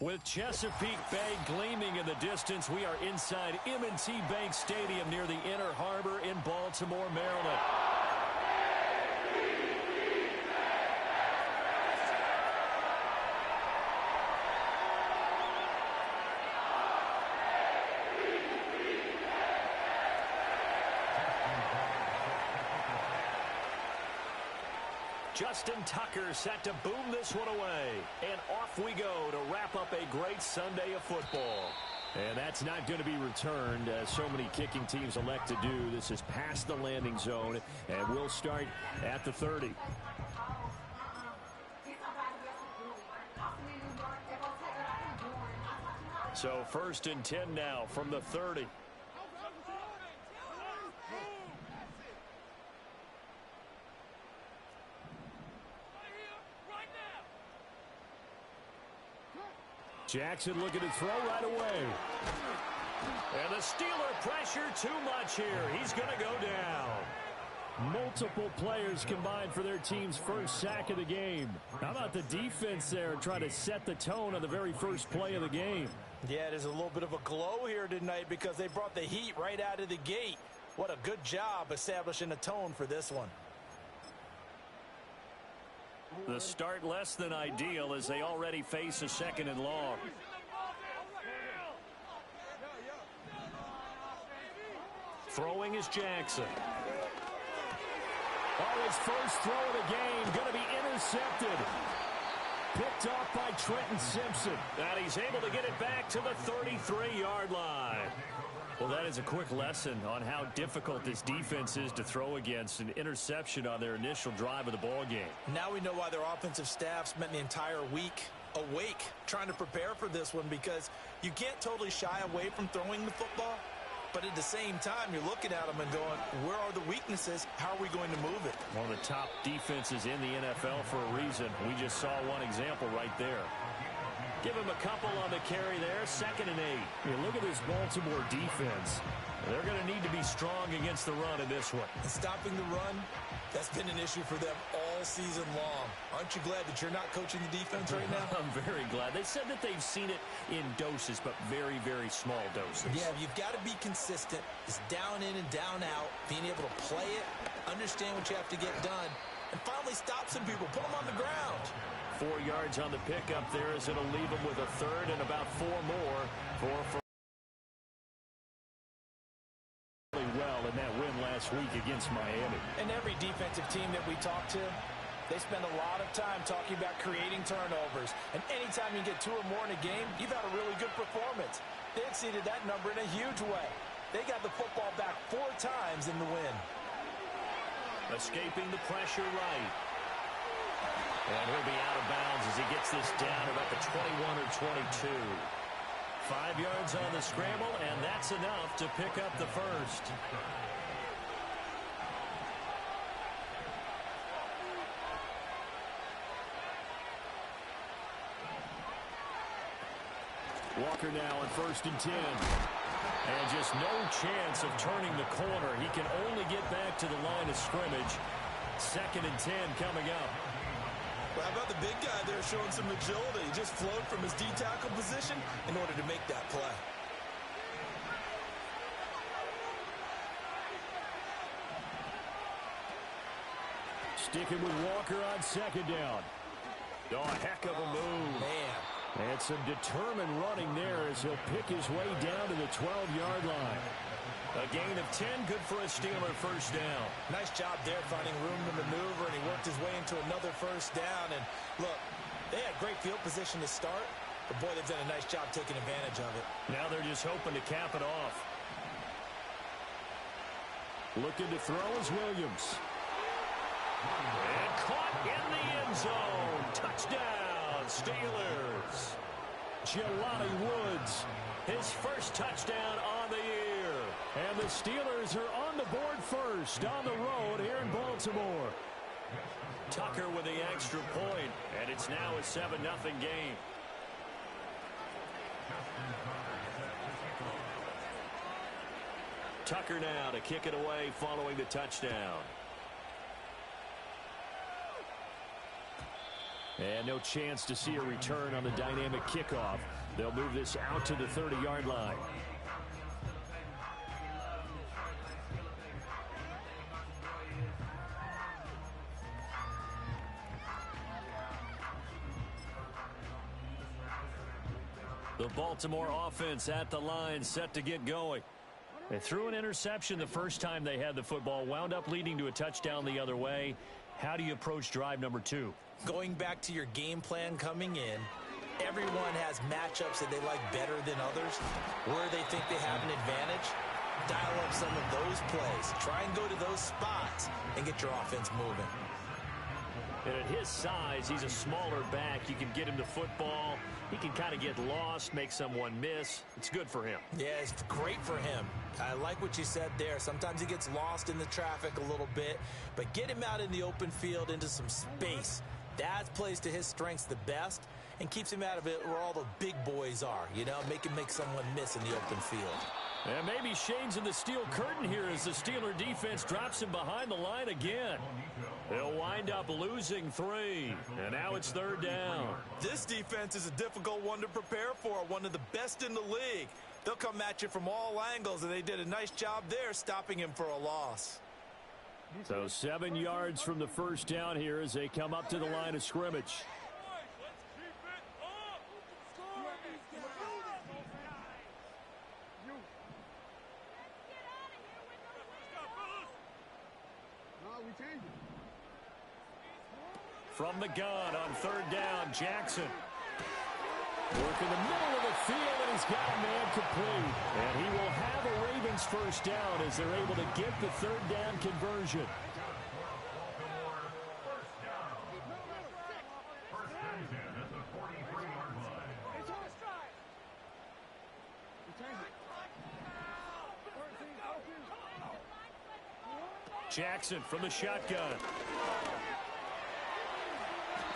With Chesapeake Bay gleaming in the distance, we are inside M&T Bank Stadium near the Inner Harbor in Baltimore, Maryland. Justin Tucker set to boom this one away. And off we go to wrap up a great Sunday of football. And that's not going to be returned, as so many kicking teams elect to do. This is past the landing zone, and we'll start at the 30. So 1st and 10 now from the 30. Jackson looking to throw right away. And the Steeler pressure too much here. He's going to go down. Multiple players combined for their team's first sack of the game. How about the defense there trying to set the tone on the very first play of the game? Yeah, there's a little bit of a glow here tonight because they brought the heat right out of the gate. What a good job establishing a tone for this one. The start less than ideal as they already face a 2nd and long. Throwing is Jackson. Oh, his first throw of the game going to be intercepted. Picked off by Trenton Simpson. And he's able to get it back to the 33-yard line. Well, that is a quick lesson on how difficult this defense is to throw against. An interception on their initial drive of the ball game. Now we know why their offensive staff spent the entire week awake trying to prepare for this one, because you can't totally shy away from throwing the football. But at the same time, you're looking at them and going, where are the weaknesses? How are we going to move it? One of the top defenses in the NFL for a reason. We just saw one example right there. Give him a couple on the carry there. 2nd and 8. You look at this Baltimore defense. They're going to need to be strong against the run in this one. And stopping the run, that's been an issue for them all season long. Aren't you glad that you're not coaching the defense right now? I'm very glad. They said that they've seen it in doses, but very, very small doses. Yeah, you've got to be consistent. It's down in and down out, being able to play it, understand what you have to get done, and finally stop some people, put them on the ground. 4 yards on the pickup there as it'll leave them with a 3rd and about 4 more for well in that win last week against Miami. And every defensive team that we talk to, they spend a lot of time talking about creating turnovers. And anytime you get 2 or more in a game, you've had a really good performance. They exceeded that number in a huge way. They got the football back 4 times in the win. Escaping the pressure right. And he'll be out of bounds as he gets this down about the 21 or 22. 5 yards on the scramble, and that's enough to pick up the first. Walker now on 1st and 10. And just no chance of turning the corner. He can only get back to the line of scrimmage. 2nd and 10 coming up. Well, how about the big guy there showing some agility? He just flowed from his D-tackle position in order to make that play. Sticking with Walker on 2nd down. Oh, a heck of a move. Man. And some determined running there as he'll pick his way down to the 12-yard line. A gain of 10, good for a Steeler first down. Nice job there finding room to maneuver, and he worked his way into another first down. And look, they had great field position to start, but boy, they've done a nice job taking advantage of it. Now they're just hoping to cap it off. Looking to throw is Williams. And caught in the end zone. Touchdown, Steelers. Jelani Woods, his first touchdown on the year. And the Steelers are on the board first on the road here in Baltimore. Tucker with the extra point, and it's now a 7-0 game. Tucker now to kick it away following the touchdown. And no chance to see a return on the dynamic kickoff. They'll move this out to the 30-yard line. The Baltimore offense at the line, set to get going. They threw an interception the first time they had the football, wound up leading to a touchdown the other way. How do you approach drive number 2? Going back to your game plan coming in, everyone has matchups that they like better than others. Where they think they have an advantage, dial up some of those plays. Try and go to those spots and get your offense moving. And at his size, he's a smaller back. You can get him the football. He can kind of get lost, make someone miss. It's good for him. Yeah, it's great for him. I like what you said there. Sometimes he gets lost in the traffic a little bit, but get him out in the open field into some space. That plays to his strengths the best and keeps him out of it where all the big boys are. You know, make him make someone miss in the open field. And maybe Shane's in the steel curtain here as the Steeler defense drops him behind the line again. They'll wind up losing 3, and now it's 3rd down. This defense is a difficult one to prepare for, one of the best in the league. They'll come at you from all angles, and they did a nice job there stopping him for a loss. So 7 yards from the first down here as they come up to the line of scrimmage. From the gun on 3rd down, Jackson. Work in the middle of the field, and he's got a man complete. And he will have a Ravens first down as they're able to get the 3rd down conversion. Jackson from the shotgun.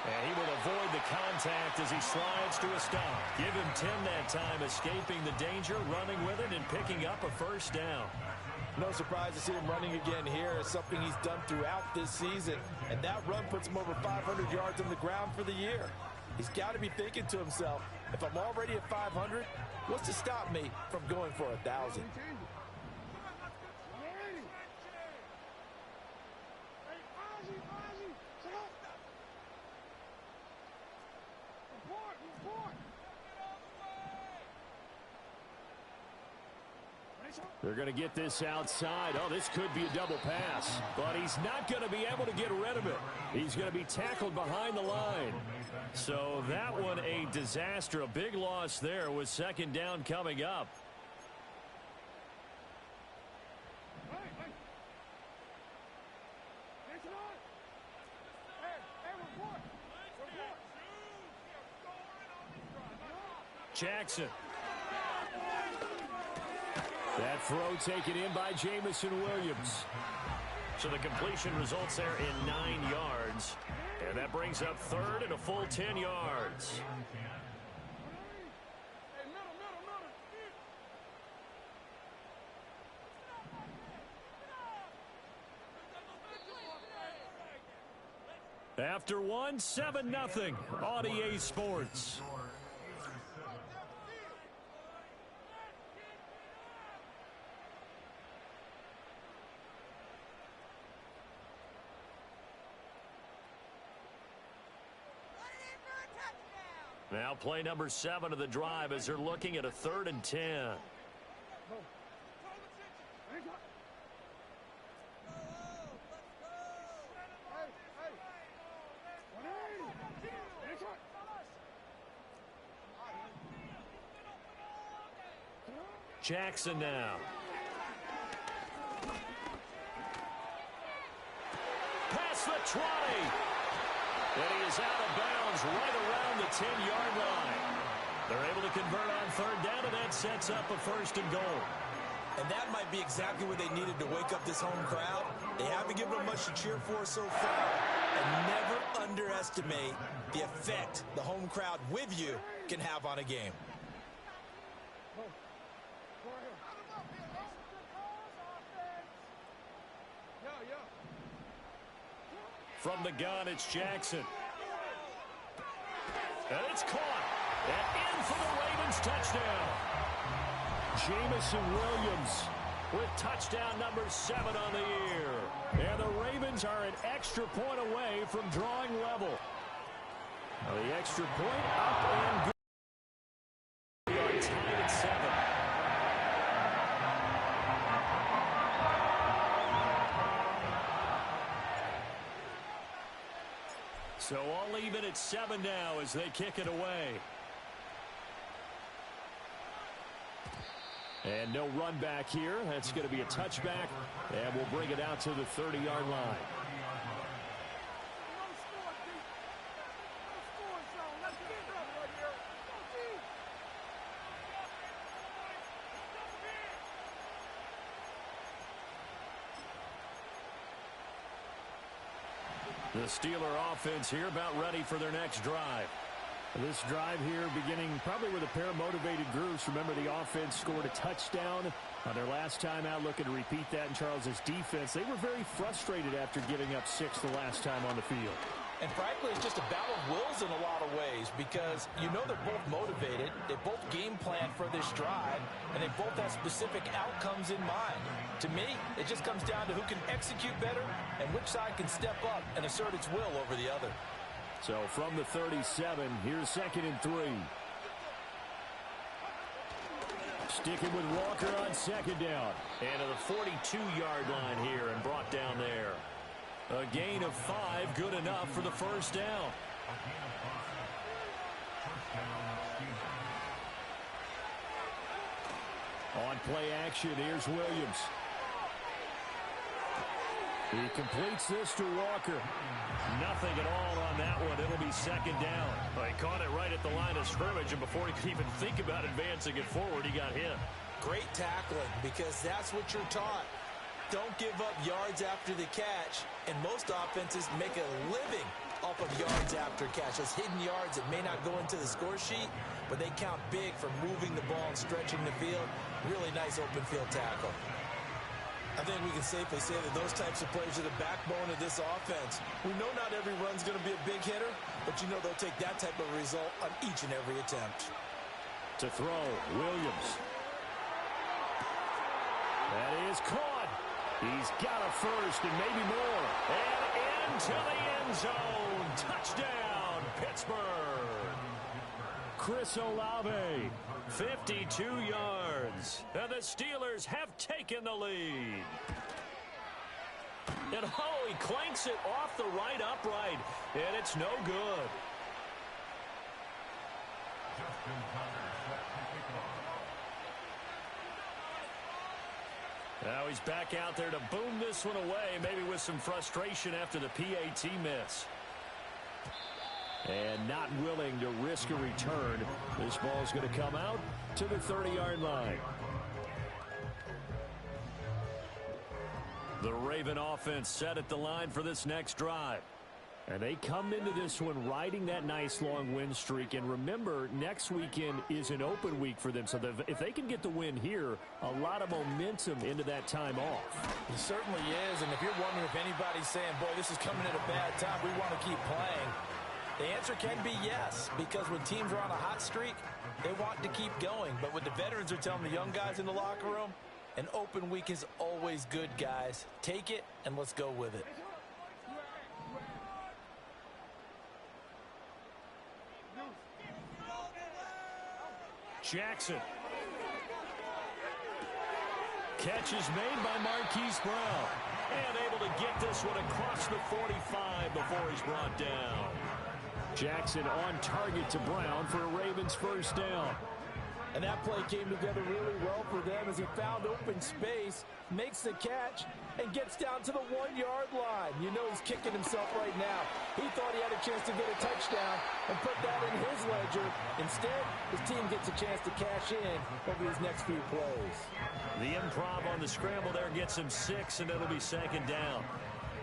And he will avoid the contact as he slides to a stop. Give him 10 that time, escaping the danger, running with it, and picking up a first down. No surprise to see him running again here. It's something he's done throughout this season. And that run puts him over 500 yards on the ground for the year. He's got to be thinking to himself, if I'm already at 500, what's to stop me from going for 1,000? They're going to get this outside. Oh, this could be a double pass. But he's not going to be able to get rid of it. He's going to be tackled behind the line. So that one a disaster. A big loss there with 2nd down coming up. Jackson. That throw taken in by Jamison Williams. So the completion results there in 9 yards. And that brings up 3rd and a full 10 yards. After 1, 7-0 on EA Sports. Now play number 7 of the drive as they're looking at a 3rd and 10. Jackson now. Past the 20. And he is out of bounds right around the 10-yard line. They're able to convert on 3rd down, and that sets up a 1st and goal. And that might be exactly what they needed to wake up this home crowd. They haven't given them much to cheer for so far. And never underestimate the effect the home crowd with you can have on a game. From the gun, it's Jackson. And it's caught. And in for the Ravens touchdown. Jameson Williams with touchdown number 7 on the year. And the Ravens are an extra point away from drawing level. Now the extra point up and good. We are tied at 7. So all even at 7 now as they kick it away. And no run back here. That's going to be a touchback. And we'll bring it out to the 30-yard line. The Steeler offense here about ready for their next drive. This drive here beginning probably with a pair of motivated groups. Remember, the offense scored a touchdown on their last time out, looking to repeat that in Charles's defense. They were very frustrated after giving up 6 the last time on the field. And frankly, it's just a battle of wills in a lot of ways because you know they're both motivated. They both game plan for this drive, and they both have specific outcomes in mind. To me, it just comes down to who can execute better and which side can step up and assert its will over the other. So from the 37, here's 2nd and 3. Sticking with Walker on 2nd down. And to the 42-yard line here and brought down there. A gain of 5, good enough for the first down. On play action, here's Williams. He completes this to Walker. Nothing at all on that one. It'll be 2nd down. Well, he caught it right at the line of scrimmage, and before he could even think about advancing it forward, he got hit. Great tackling, because that's what you're taught. Don't give up yards after the catch, and most offenses make a living off of yards after catch. Those hidden yards that may not go into the score sheet, but they count big for moving the ball and stretching the field. Really nice open field tackle. I think we can safely say that those types of plays are the backbone of this offense. We know not every run's going to be a big hitter, but you know they'll take that type of result on each and every attempt. To throw, Williams. That is caught. He's got a first and maybe more. And into the end zone. Touchdown, Pittsburgh. Chris Olave, 52 yards. And the Steelers have taken the lead. And he clanks it off the right upright. And it's no good. Now he's back out there to boom this one away, maybe with some frustration after the PAT miss. And not willing to risk a return. This ball's going to come out to the 30-yard line. The Raven offense set at the line for this next drive. And they come into this one riding that nice long win streak. And remember, next weekend is an open week for them. So if they can get the win here, a lot of momentum into that time off. It certainly is. And if you're wondering if anybody's saying, boy, this is coming at a bad time, we want to keep playing, the answer can be yes, because when teams are on a hot streak, they want to keep going. But what the veterans are telling the young guys in the locker room, an open week is always good, guys. Take it, and let's go with it. Jackson. Catch is made by Marquise Brown. And able to get this one across the 45 before he's brought down. Jackson on target to Brown for a Ravens first down. And that play came together really well for them as he found open space, makes the catch, and gets down to the 1-yard line. You know he's kicking himself right now. He thought he had a chance to get a touchdown and put that in his ledger. Instead, his team gets a chance to cash in over his next few plays. The improv on the scramble there gets him 6, and it'll be 2nd down.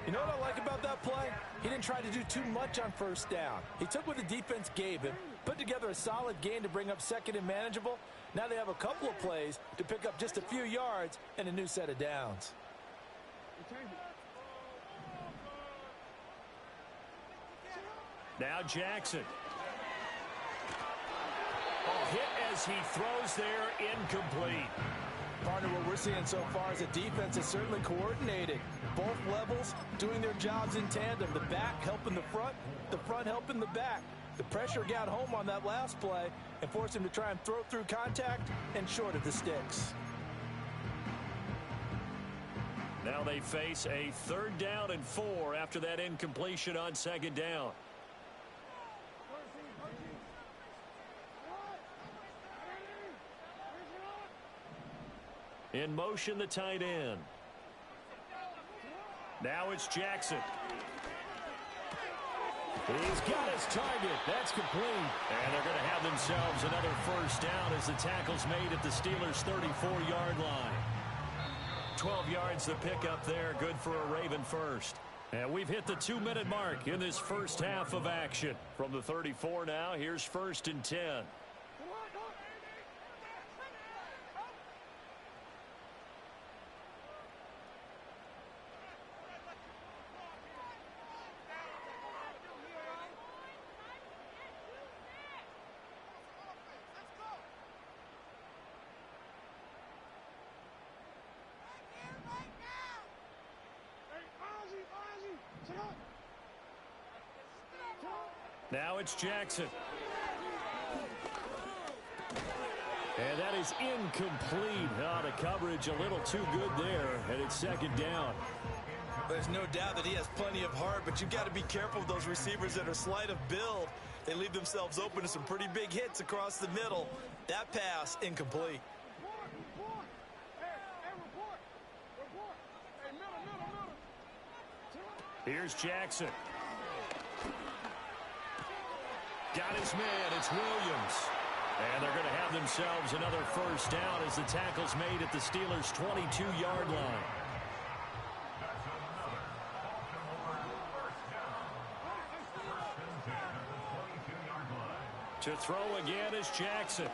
You know what I like about that play? He didn't try to do too much on first down. He took what the defense gave him, put together a solid gain to bring up 2nd and manageable. Now they have a couple of plays to pick up just a few yards and a new set of downs. Now Jackson. as he throws there, incomplete. Partner, what we're seeing so far is a defense is certainly coordinated. Both levels doing their jobs in tandem. The back helping the front helping the back. The pressure got home on that last play and forced him to try and throw through contact and short of the sticks. Now they face a 3rd down and 4 after that incompletion on 2nd down. In motion, the tight end. Now it's Jackson. He's got his target. That's complete. And they're going to have themselves another 1st down as the tackle's made at the Steelers' 34-yard line. 12 yards to pick up there. Good for a Raven first. And we've hit the 2-minute mark in this first half of action. From the 34 now, here's 1st and 10. Now it's Jackson. And that is incomplete. Oh, the coverage a little too good there, and it's 2nd down. There's no doubt that he has plenty of heart, but you've got to be careful of those receivers that are slight of build. They leave themselves open to some pretty big hits across the middle. That pass, incomplete. Here's Jackson. Got his man. It's Williams. And they're going to have themselves another 1st down as the tackle's made at the Steelers' 22-yard line. To throw again is Jackson.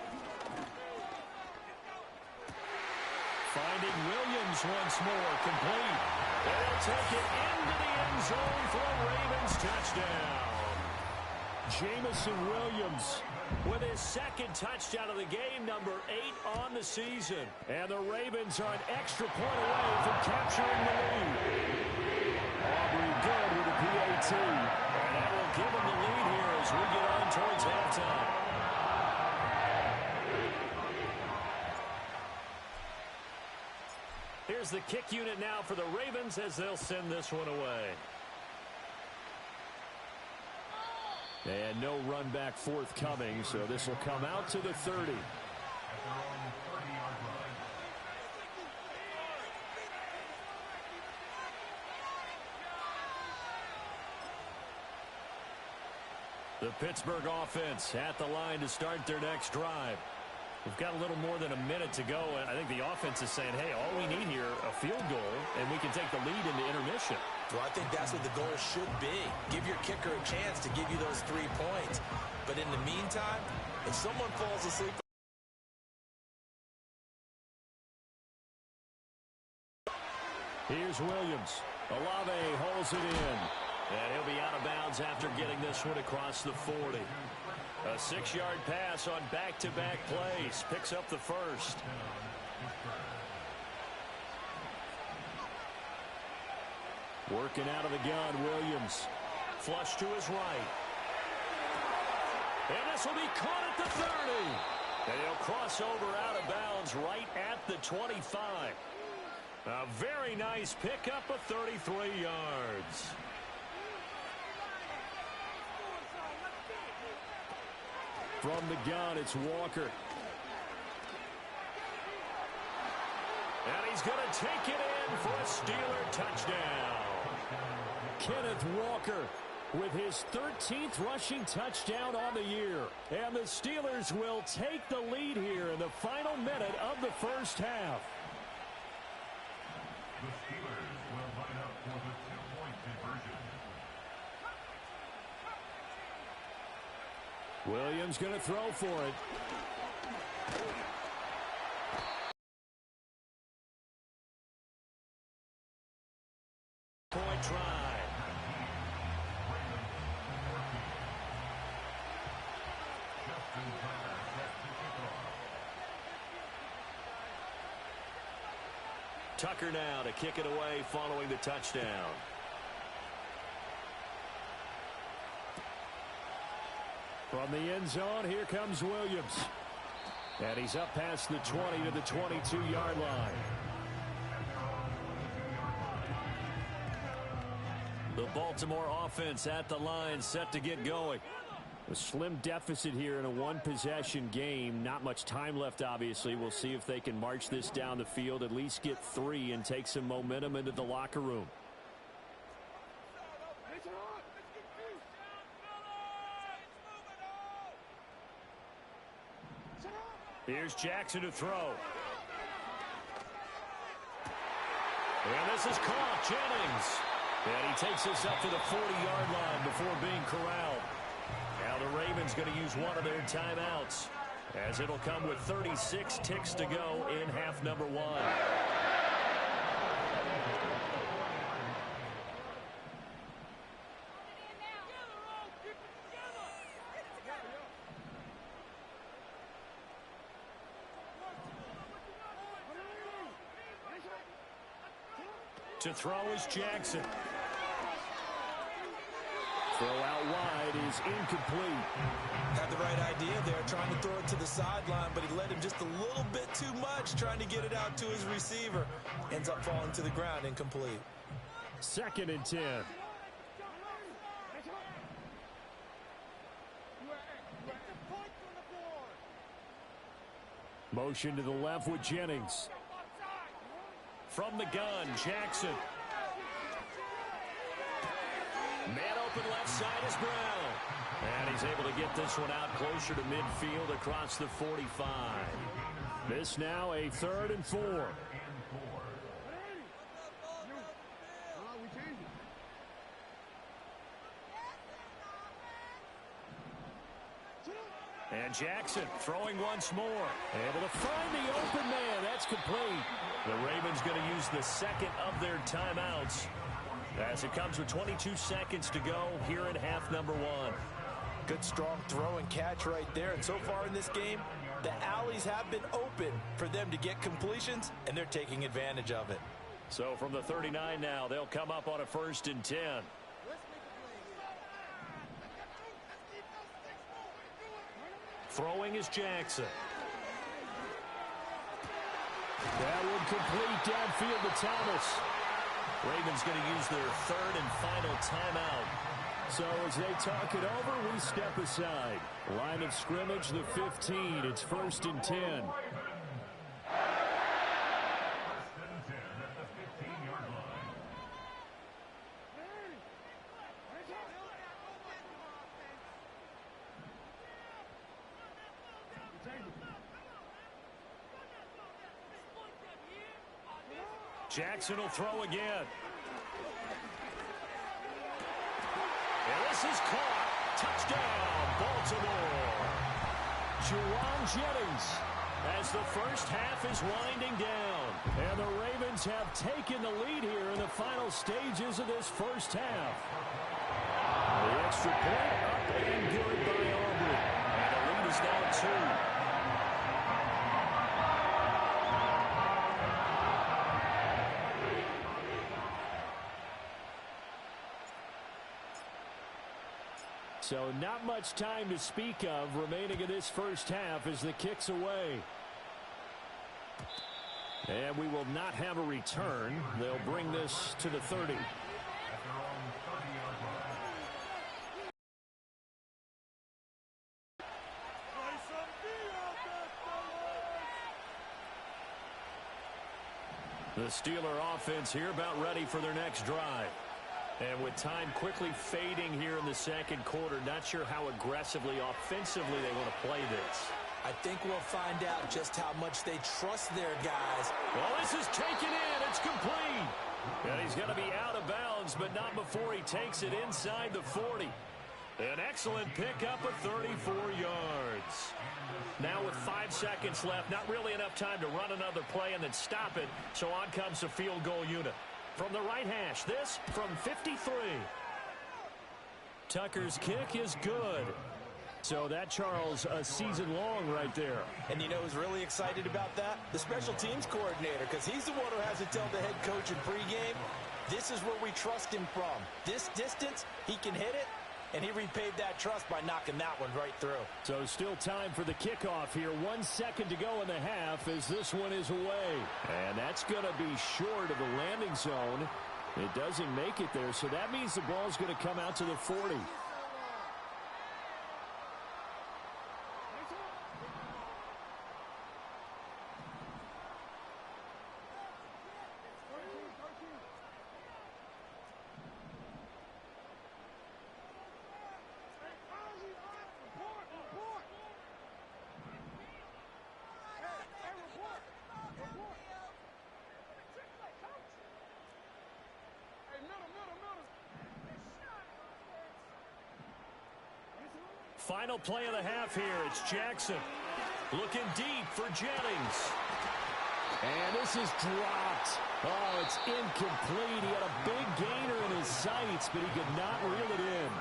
Finding Williams once more, complete. They'll take it into the end zone for a Ravens touchdown. Jamison Williams with his 2nd touchdown of the game, number 8 on the season. And the Ravens are an extra point away from capturing the lead. Aubrey good with a PAT. And that will give them the lead here as we get on towards halftime. Here's the kick unit now for the Ravens as they'll send this one away. And no run back forthcoming, so this will come out to the 30. The Pittsburgh offense at the line to start their next drive. We've got a little more than a minute to go, and I think the offense is saying, hey, all we need here, a field goal, and we can take the lead into intermission. Well, I think that's what the goal should be. Give your kicker a chance to give you those 3 points. But in the meantime, if someone falls asleep... Here's Williams. Olave holds it in. And he'll be out of bounds after getting this one across the 40. A 6-yard pass on back-to-back plays. Picks up the 1st. Working out of the gun, Williams. Flush to his right. And this will be caught at the 30. And he'll cross over out of bounds right at the 25. A very nice pickup of 33 yards. From the gun, it's Walker. And he's going to take it in for a Steeler touchdown. Kenneth Walker with his 13th rushing touchdown on the year. And the Steelers will take the lead here in the final minute of the first half. The Steelers will line up for the 2-point conversion. Williams going to throw for it. Point try. Tucker now to kick it away following the touchdown. From the end zone, here comes Williams. And he's up past the 20 to the 22-yard line. The Baltimore offense at the line, set to get going. A slim deficit here in a one-possession game. Not much time left, obviously. We'll see if they can march this down the field, at least get 3 and take some momentum into the locker room. Here's Jackson to throw. And this is caught. Jennings. And he takes this up to the 40-yard line before being corralled. Now the Ravens going to use one of their timeouts, as it'll come with 36 ticks to go in half number 1. To throw is Jackson. Throw out wide is incomplete. Had the right idea there, trying to throw it to the sideline, but he led him just a little bit too much, trying to get it out to his receiver. Ends up falling to the ground, incomplete. 2nd and 10. Motion to the left with Jennings. From the gun, Jackson. Man open left side is Brown. And he's able to get this one out closer to midfield across the 45. This now a 3rd and 4. And Jackson throwing once more. Able to find the open man. That's complete. The Ravens going to use the 2nd of their timeouts, as it comes with 22 seconds to go here in half number 1. Good strong throw and catch right there. And so far in this game, the alleys have been open for them to get completions, and they're taking advantage of it. So from the 39 now, they'll come up on a 1st and 10. Throwing is Jackson. That would complete downfield to Thomas. Ravens going to use their 3rd and final timeout. So as they talk it over, we step aside. Line of scrimmage, the 15. It's 1st and 10. Jackson will throw again. And this is caught. Touchdown, Baltimore. Jauan Jennings. As the first half is winding down. And the Ravens have taken the lead here in the final stages of this first half. The extra point up and good by Aubrey. And the lead is now 2. So not much time to speak of remaining in this first half as the kick's away. And we will not have a return. They'll bring this to the 30. The Steeler offense here about ready for their next drive. And with time quickly fading here in the second quarter, not sure how aggressively, offensively they want to play this. I think we'll find out just how much they trust their guys. Well, this is taken in. It's complete. And he's going to be out of bounds, but not before he takes it inside the 40. An excellent pickup of 34 yards. Now with 5 seconds left, not really enough time to run another play and then stop it. So on comes the field goal unit. From the right hash, this from 53. Tucker's kick is good. So that, Charles, a season long right there. And you know who's really excited about that? The special teams coordinator, because he's the one who has to tell the head coach in pregame, this is where we trust him from. This distance, he can hit it, and he repaid that trust by knocking that one right through. So still time for the kickoff here. 1 second to go in the half as this one is away. And that's going to be short of the landing zone. It doesn't make it there, so that means the ball's going to come out to the 40. Final play of the half here. It's Jackson looking deep for Jennings. And this is dropped. Oh, it's incomplete. He had a big gainer in his sights, but he could not reel it in.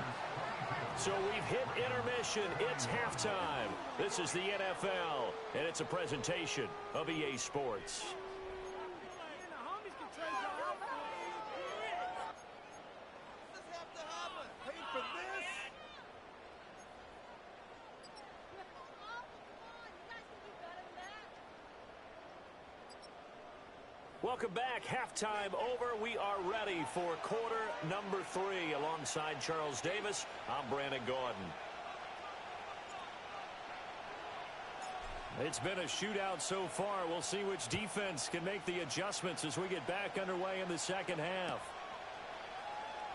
So we've hit intermission. It's halftime. This is the NFL, and it's a presentation of EA Sports. Welcome back. Halftime over. We are ready for quarter number 3. Alongside Charles Davis, I'm Brandon Gaudin. It's been a shootout so far. We'll see which defense can make the adjustments as we get back underway in the second half.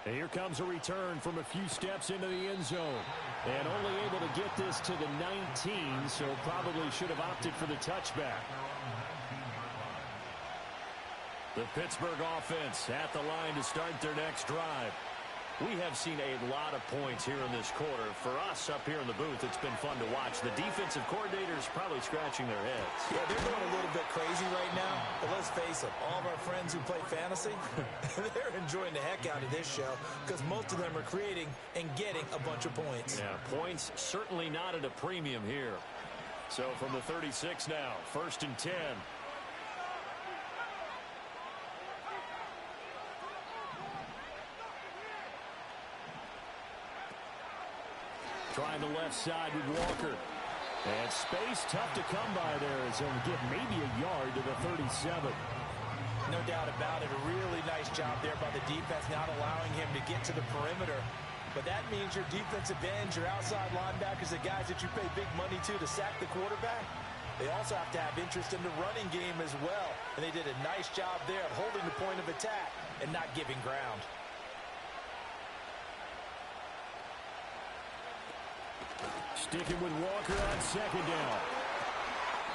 And here comes a return from a few steps into the end zone. And only able to get this to the 19, so probably should have opted for the touchback. The Pittsburgh offense at the line to start their next drive. We have seen a lot of points here in this quarter. For us up here in the booth, it's been fun to watch. The defensive coordinators probably scratching their heads. Yeah, they're going a little bit crazy right now. But let's face it, all of our friends who play fantasy, they're enjoying the heck out of this show because most of them are creating and getting a bunch of points. Yeah, points certainly not at a premium here. So from the 36 now, 1st and 10. Trying the left side with Walker. And space tough to come by there as he'll get maybe a yard to the 37. No doubt about it. A really nice job there by the defense, not allowing him to get to the perimeter. But that means your defensive ends, your outside linebackers, the guys that you pay big money to sack the quarterback, they also have to have interest in the running game as well. And they did a nice job there of holding the point of attack and not giving ground. Sticking with Walker on 2nd down.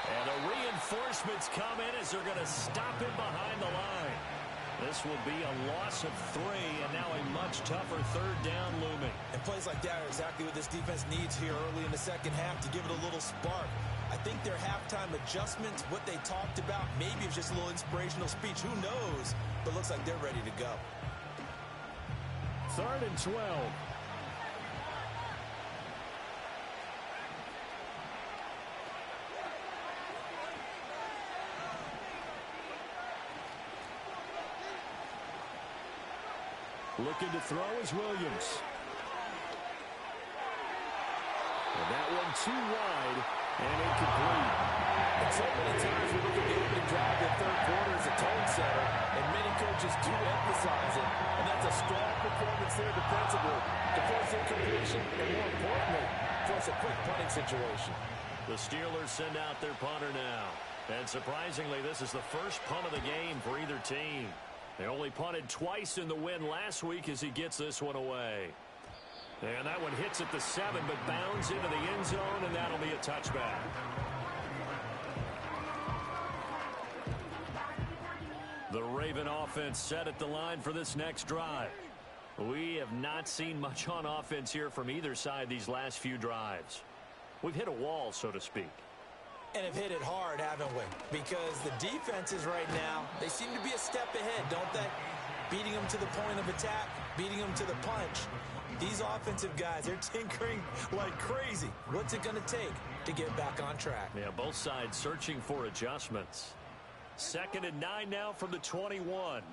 And the reinforcements come in as they're going to stop him behind the line. This will be a loss of 3, and now a much tougher 3rd down looming. And plays like that are exactly what this defense needs here early in the second half to give it a little spark. I think their halftime adjustments, what they talked about, maybe it's just a little inspirational speech. Who knows? But looks like they're ready to go. 3rd and 12. Looking to throw is Williams. And that one too wide and incomplete. And so many times we look at the opening drive of the 3rd quarter as a tone setter, and many coaches do emphasize it. And that's a strong performance there defensively to force incompletion, and more importantly, force a quick punting situation. The Steelers send out their punter now. And surprisingly, this is the first punt of the game for either team. They only punted twice in the win last week as he gets this one away. And that one hits at the 7, but bounds into the end zone, and that'll be a touchback. The Raven offense set at the line for this next drive. We have not seen much on offense here from either side these last few drives. We've hit a wall, so to speak. And have hit it hard, haven't we? Because the defenses right now, they seem to be a step ahead, don't they? Beating them to the point of attack, beating them to the punch. These offensive guys, they're tinkering like crazy. What's it going to take to get back on track? Yeah, both sides searching for adjustments. 2nd and 9 now from the 21.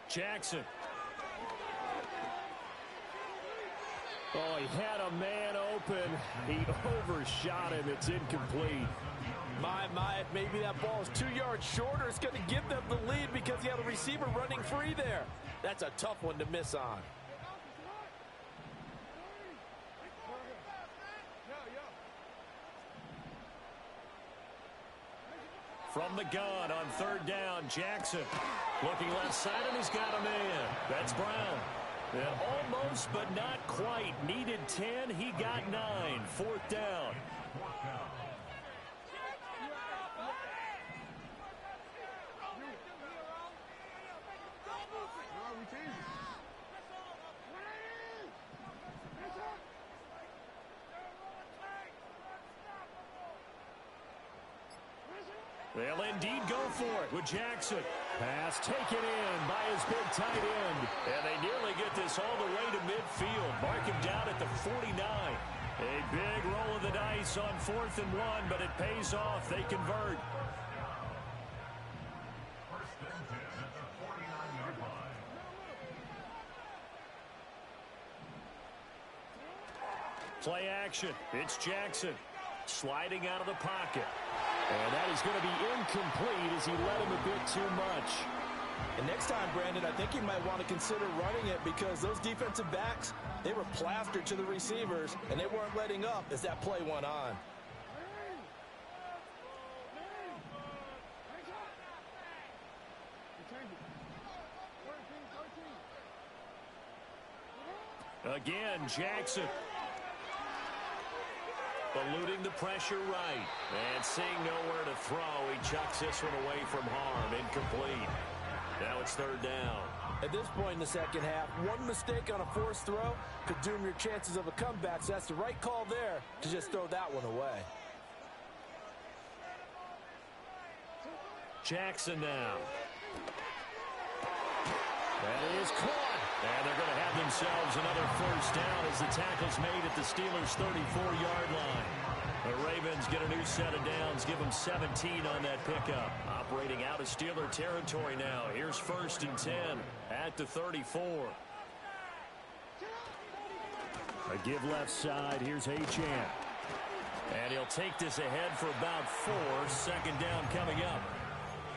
Jackson. Oh, he had a man open. He overshot him. It's incomplete. My, maybe that ball is 2 yards shorter. It's going to give them the lead because he had a receiver running free there. That's a tough one to miss on. From the gun on 3rd down, Jackson. Looking left side, and he's got a man. That's Brown. Yeah, almost, but not quite. Needed 10. He got 9. 4th down. They'll indeed go for it with Jackson. Pass taken in by his big tight end. And they nearly get this all the way to midfield. Mark him down at the 49. A big roll of the dice on 4th and 1, but it pays off. They convert. First and 10 at the 49-yard line. Play action. It's Jackson sliding out of the pocket. And that is going to be incomplete as he led him a bit too much. And next time, Brandon, I think you might want to consider running it because those defensive backs, they were plastered to the receivers, and they weren't letting up as that play went on. Again, Jackson. Eluding the pressure right. And seeing nowhere to throw, he chucks this one away from harm. Incomplete. Now it's 3rd down. At this point in the second half, one mistake on a forced throw could doom your chances of a comeback. So that's the right call there to just throw that one away. Jackson now. That is caught. And they're going to have themselves another 1st down as the tackle's made at the Steelers' 34-yard line. The Ravens get a new set of downs, give them 17 on that pickup. Operating out of Steeler territory now. Here's 1st and 10 at the 34. A give left side. Here's Achane. And he'll take this ahead for about 4. 2nd down coming up.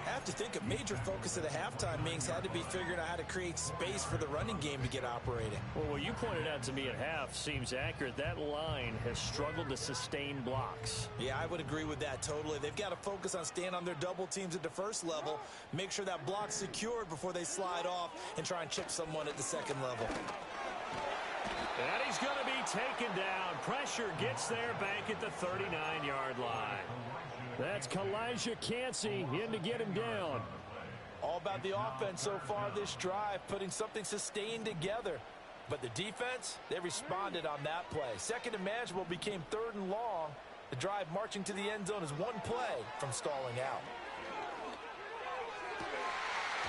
I have to think a major focus of the halftime meetings had to be figuring out how to create space for the running game to get operating. Well, what you pointed out to me at half seems accurate. That line has struggled to sustain blocks. Yeah, I would agree with that totally. They've got to focus on staying on their double teams at the first level, make sure that block's secured before they slide off and try and chip someone at the 2nd level. And he's going to be taken down. Pressure gets there back at the 39-yard line. That's Kalijah Kancey in to get him down. All about the offense so far this drive, putting something sustained together. But the defense, they responded on that play. 2nd and manageable became 3rd and long. The drive marching to the end zone is one play from stalling out.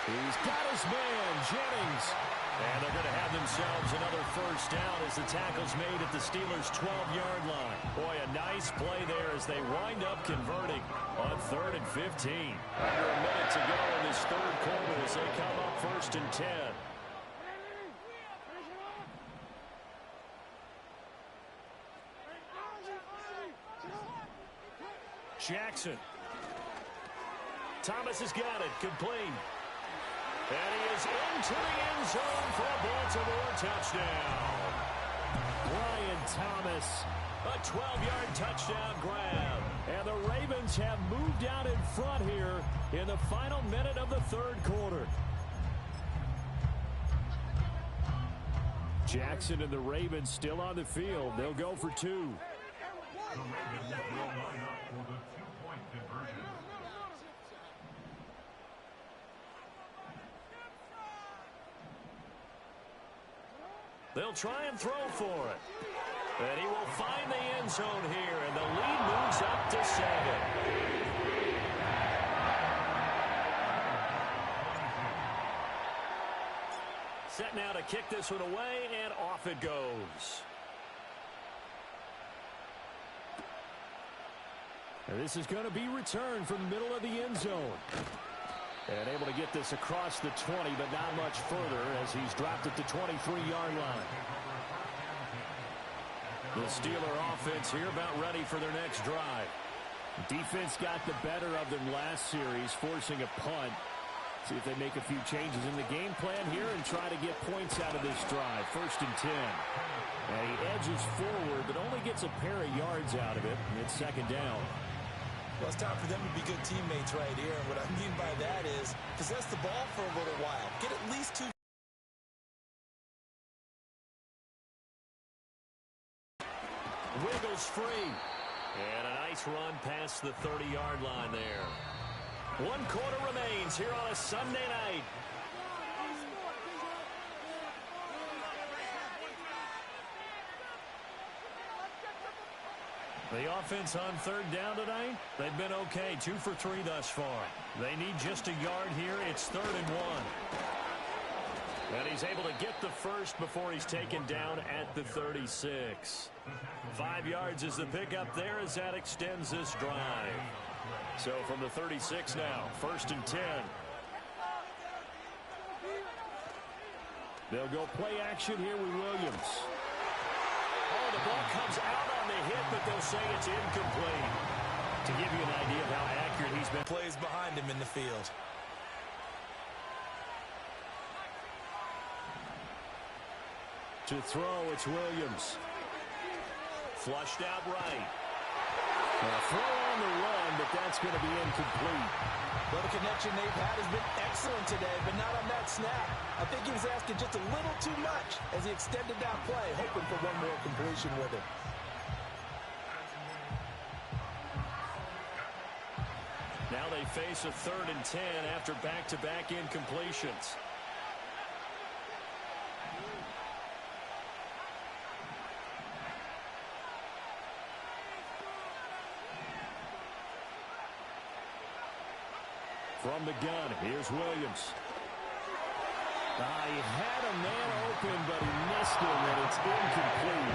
He's got his man, Jennings. And they're going to have themselves another 1st down as the tackle's made at the Steelers' 12-yard line. Boy, a nice play there as they wind up converting on 3rd and 15. Under a minute to go in this 3rd quarter as they come up 1st and 10. Jackson. Thomas has got it. Complete. And he is into the end zone for a Baltimore touchdown. Brian Thomas. A 12-yard touchdown grab. And the Ravens have moved out in front here in the final minute of the 3rd quarter. Jackson and the Ravens still on the field. They'll go for 2. The Ravens will line up for the 2-point conversion. They'll try and throw for it. And he will find the end zone here, and the lead moves up to 7. Set now to kick this one away, and off it goes. And this is going to be returned from the middle of the end zone. And able to get this across the 20, but not much further as he's dropped it to 23-yard line. The Steeler offense here about ready for their next drive. Defense got the better of them last series, forcing a punt. See if they make a few changes in the game plan here and try to get points out of this drive. 1st and 10. And he edges forward, but only gets a pair of yards out of it. And it's 2nd down. Well, it's time for them to be good teammates right here. And what I mean by that is possess the ball for a little while. Get at least 2. Wiggles free. And a nice run past the 30-yard line there. 1 quarter remains here on a Sunday night. The offense on 3rd down tonight, they've been okay. 2 for 3 thus far. They need just a yard here. It's 3rd and 1. And he's able to get the first before he's taken down at the 36. 5 yards is the pickup there as that extends this drive. So from the 36 now, 1st and 10. They'll go play action here with Williams. Oh, the ball comes out on the hit, but they'll say it's incomplete. To give you an idea of how accurate he's been. Plays behind him in the field. To throw, it's Williams. Flushed out right. A throw on the run, but that's going to be incomplete. Well, the connection they've had has been excellent today, but not on that snap. I think he was asking just a little too much as he extended that play, hoping for one more completion with it. Now they face a 3rd and 10 after back-to-back incompletions. From the gun, here's Williams. He had a man open, but he missed him, and it's incomplete.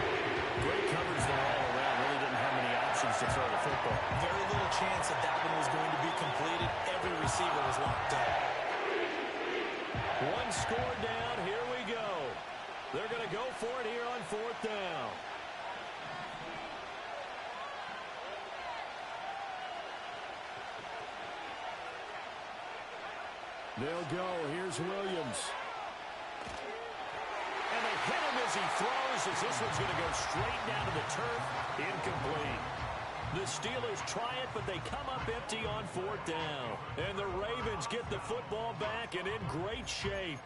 Great coverage there all around. Really didn't have many options to throw the football. Very little chance that that one was going to be completed. Every receiver was locked up. 1 score down. Here we go. They're going to go for it here on 4th down. They'll go. Here's Williams. And they hit him as he throws, as this one's going to go straight down to the turf. Incomplete. The Steelers try it, but they come up empty on 4th down. And the Ravens get the football back and in great shape.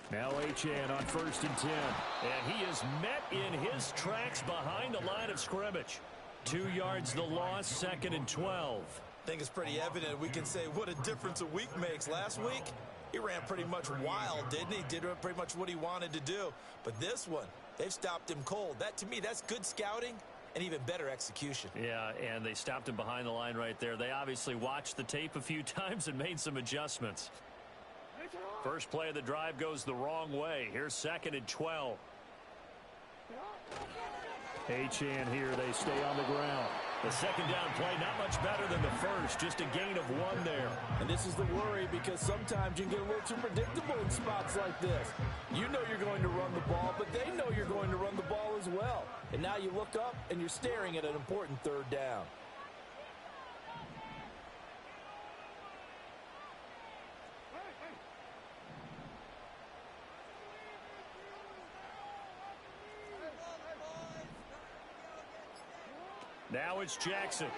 Now Achane on 1st and 10. And he is met in his tracks behind the line of scrimmage. 2 yards the loss, 2nd and 12. I think it's pretty evident. We can say what a difference a week makes. Last week, he ran pretty much wild, didn't he? Did pretty much what he wanted to do. But this one, they've stopped him cold. That, to me, that's good scouting and even better execution. Yeah, and they stopped him behind the line right there. They obviously watched the tape a few times and made some adjustments. First play of the drive goes the wrong way. Here's 2nd and 12. Achane here. They stay on the ground. The 2nd down play, not much better than the first. Just a gain of 1 there. And this is the worry because sometimes you can get a little too predictable in spots like this. You know you're going to run the ball, but they know you're going to run the ball as well. And now you look up and you're staring at an important 3rd down. Now it's Jackson.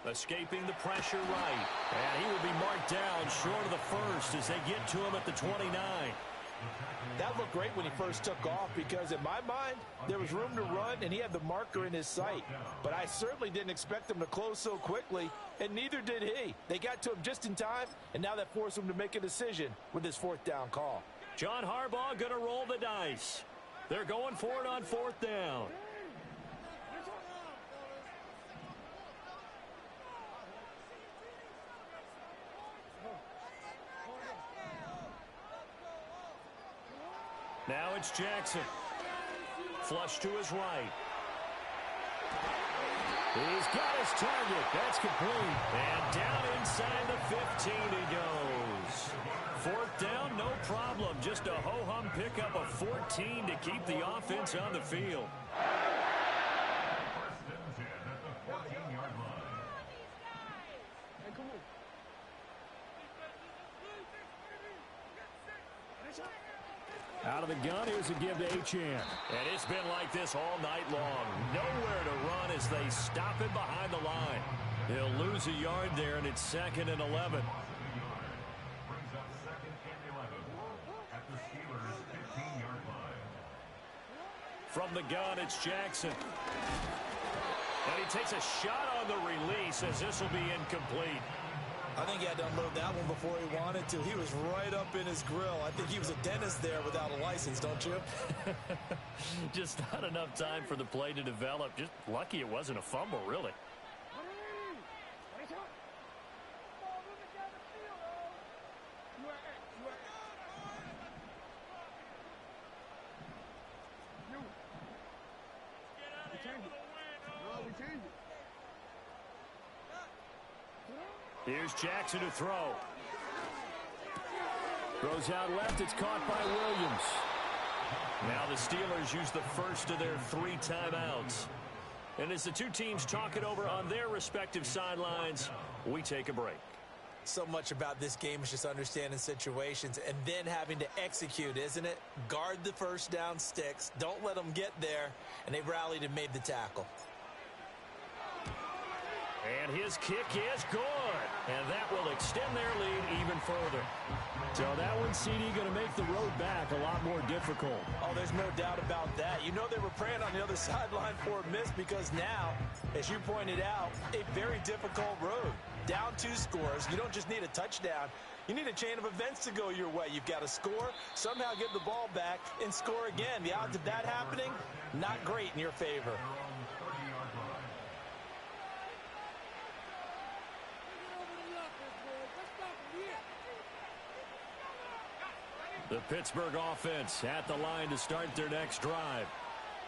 Escaping the pressure right. And he will be marked down short of the first as they get to him at the 29. That looked great when he first took off because in my mind, there was room to run and he had the marker in his sight. But I certainly didn't expect him to close so quickly, and neither did he. They got to him just in time, and now that forced him to make a decision with his fourth down call. John Harbaugh going to roll the dice. They're going for it on fourth down. Now it's Jackson. Flush to his right. He's got his target. That's complete. And down inside the 15 he goes. Fourth down, no problem. Just a ho-hum pickup of 14 to keep the offense on the field. Out of the gun, here's a give to Achane. And it's been like this all night long. Nowhere to run as they stop him behind the line. He'll lose a yard there, and it's 2nd and 11. Brings up 2nd and 11 at the Steelers' 15-yard line. From the gun, it's Jackson. And he takes a shot on the release as this will be incomplete. I think he had to unload that one before he wanted to. He was right up in his grill. I think he was a dentist there without a license, don't you? Just not enough time for the play to develop. Just lucky it wasn't a fumble, really. Here's Jackson to throw. Throws out left. It's caught by Williams. Now the Steelers use the first of their 3 timeouts. And as the two teams talk it over on their respective sidelines, we take a break. So much about this game is just understanding situations and then having to execute, isn't it? Guard the first down sticks. Don't let them get there. And they rallied and made the tackle. And his kick is good. And that will extend their lead even further. So that one, CD, going to make the road back a lot more difficult. Oh, there's no doubt about that. You know they were praying on the other sideline for a miss because now, as you pointed out, a very difficult road. Down 2 scores. You don't just need a touchdown. You need a chain of events to go your way. You've got to score, somehow get the ball back, and score again. The odds of that happening, not great in your favor. The Pittsburgh offense at the line to start their next drive.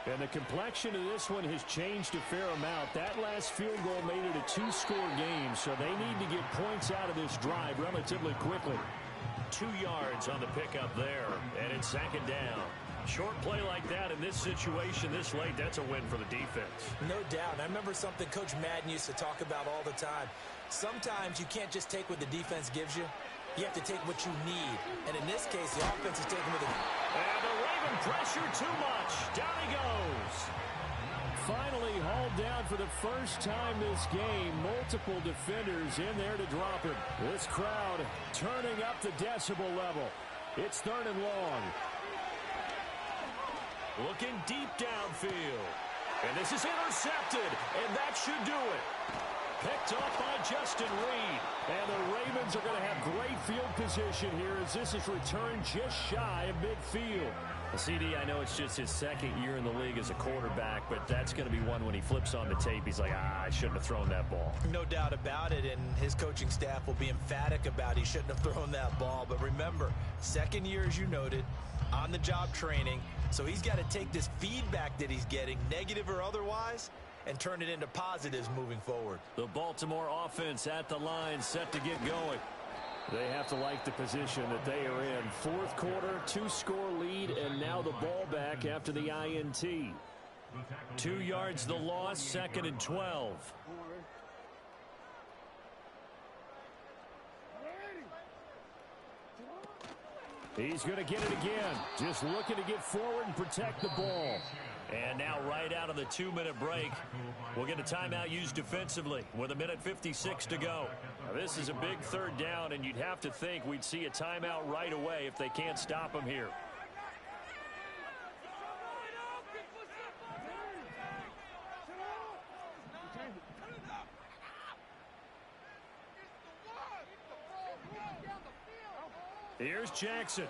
And the complexion of this one has changed a fair amount. That last field goal made it a 2-score game, so they need to get points out of this drive relatively quickly. 2 yards on the pickup there, and it's 2nd down. Short play like that in this situation this late, that's a win for the defense. No doubt. I remember something Coach Madden used to talk about all the time. Sometimes you can't just take what the defense gives you. You have to take what you need. And in this case, the offense is taking with it. And the Raven pressure too much. Down he goes. Finally hauled down for the first time this game. Multiple defenders in there to drop him. This crowd turning up the decibel level. It's 3rd and long. Looking deep downfield. And this is intercepted. And that should do it. Picked off by Justin Reed. And the Ravens are going to have great field position here as this is returned just shy of midfield. CD, I know it's just his 2nd year in the league as a quarterback, but that's going to be one when he flips on the tape. He's like, I shouldn't have thrown that ball. No doubt about it, and his coaching staff will be emphatic about he shouldn't have thrown that ball. But remember, 2nd year, as you noted, on-the-job training. So he's got to take this feedback that he's getting, negative or otherwise, and turn it into positives moving forward. The Baltimore offense at the line set to get going. They have to like the position that they are in. 4th quarter, 2-score lead, and now the ball back after the INT. 2 yards the loss, 2nd and 12. He's going to get it again. Just looking to get forward and protect the ball. And now right out of the 2-minute break, we'll get a timeout used defensively with 1:56 to go. Now, this is a big third down, and you'd have to think we'd see a timeout right away if they can't stop them here. Here's Jackson.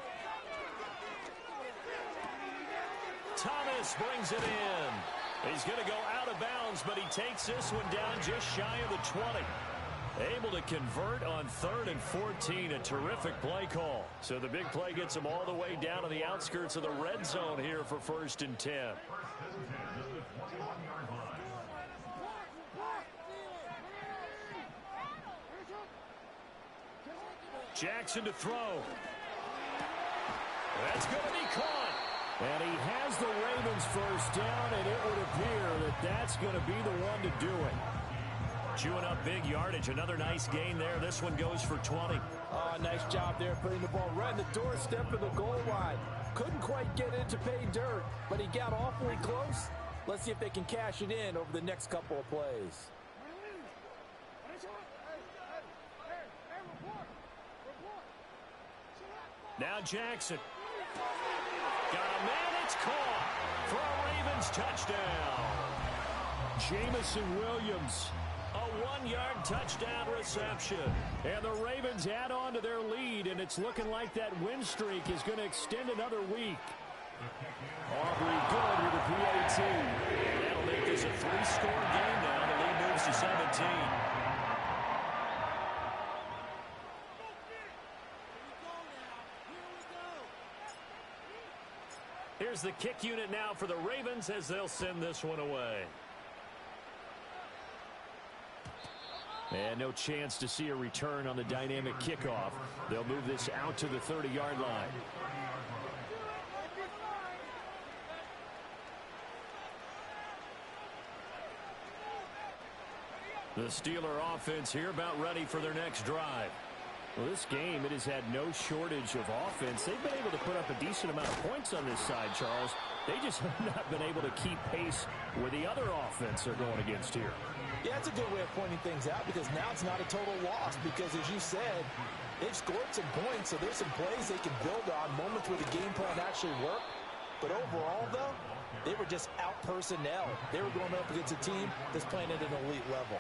Thomas brings it in. He's going to go out of bounds, but he takes this one down just shy of the 20. Able to convert on 3rd and 14. A terrific play call. So the big play gets him all the way down to the outskirts of the red zone here for 1st and 10. Jackson to throw. That's going to be caught. And he has the Ravens first down, and it would appear that that's going to be the one to do it. Chewing up big yardage. Another nice gain there. This one goes for 20. Oh, nice job there putting the ball right in the doorstep of the goal line. Couldn't quite get it to pay dirt, but he got awfully close. Let's see if they can cash it in over the next couple of plays. Now Jackson. Got a man, it's caught for a Ravens touchdown. Jamison Williams, a 1-yard touchdown reception. And the Ravens add on to their lead, and it's looking like that win streak is going to extend another week. Aubrey good with the PAT. And that'll make this a 3-score game now. The lead moves to 17. Here's the kick unit now for the Ravens as they'll send this one away. And no chance to see a return on the dynamic kickoff. They'll move this out to the 30-yard line. The Steeler offense here about ready for their next drive. Well, this game, it has had no shortage of offense. They've been able to put up a decent amount of points on this side, Charles. They just have not been able to keep pace with the other offense they're going against here. Yeah, it's a good way of pointing things out because now it's not a total loss because, as you said, they've scored some points, so there's some plays they can build on, moments where the game plan actually worked. But overall, though, they were just out-personnel. They were going up against a team that's playing at an elite level.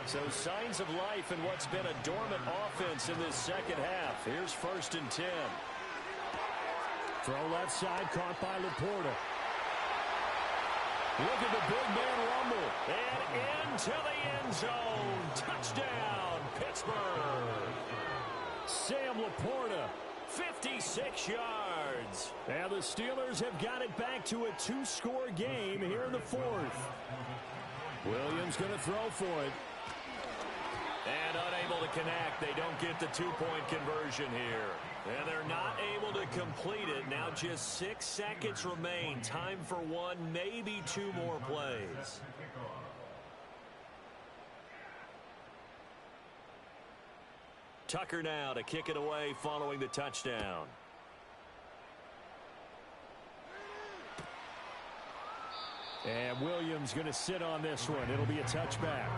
So signs of life in what's been a dormant offense in this second half. Here's 1st and 10. Throw left side, caught by Laporta. Look at the big man rumble. And into the end zone. Touchdown, Pittsburgh. Sam Laporta, 56 yards. And the Steelers have got it back to a 2-score game here in the 4th. Williams going to throw for it. And unable to connect. They don't get the 2-point conversion here. And they're not able to complete it. Now just 6 seconds remain. Time for 1, maybe 2 more plays. Tucker now to kick it away following the touchdown. And Williams going to sit on this one. It'll be a touchback.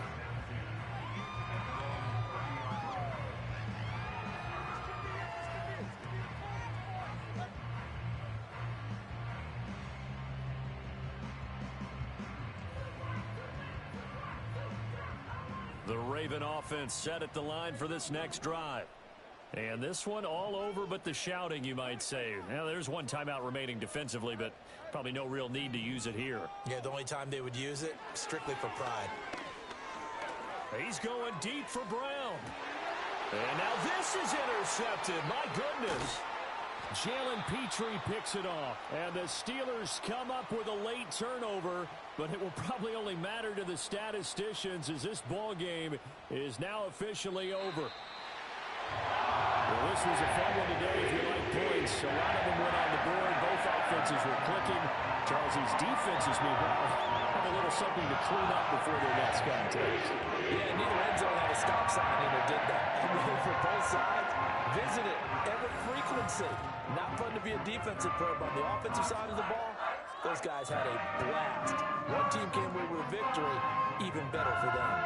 The Raven offense set at the line for this next drive. And this one all over but the shouting, you might say. Now, there's one timeout remaining defensively, but probably no real need to use it here. Yeah, the only time they would use it, strictly for pride. He's going deep for Brown. And now this is intercepted. My goodness. Jalen Petrie picks it off. And the Steelers come up with a late turnover, but it will probably only matter to the statisticians as this ball game is now officially over. Well, this was a fun one today if you like points. A lot of them went on the board. Both offenses were clicking. Charles, these defenses, meanwhile, have a little something to clean up before their next contest. Yeah, neither end zone had a stop sign and it did that. And really for both sides, visit it, ever frequency. Not fun to be a defensive player, but on the offensive side of the ball, Those guys had a blast. One team came away with a victory, even better for them.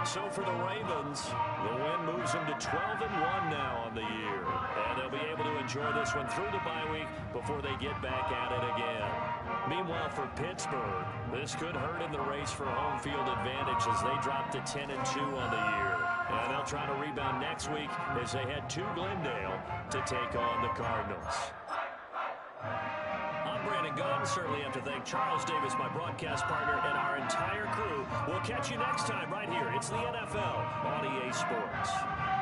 So for the Ravens, the win moves them to 12-1 now on the year. And they'll be able to enjoy this one through the bye week before they get back at it again. Meanwhile, for Pittsburgh, this could hurt in the race for home field advantage as they drop to 10-2 on the year. And they'll try to rebound next week as they head to Glendale to take on the Cardinals. I'm Brandon Gunn. Certainly have to thank Charles Davis, my broadcast partner, and our entire crew. We'll catch you next time right here. It's the NFL on EA Sports.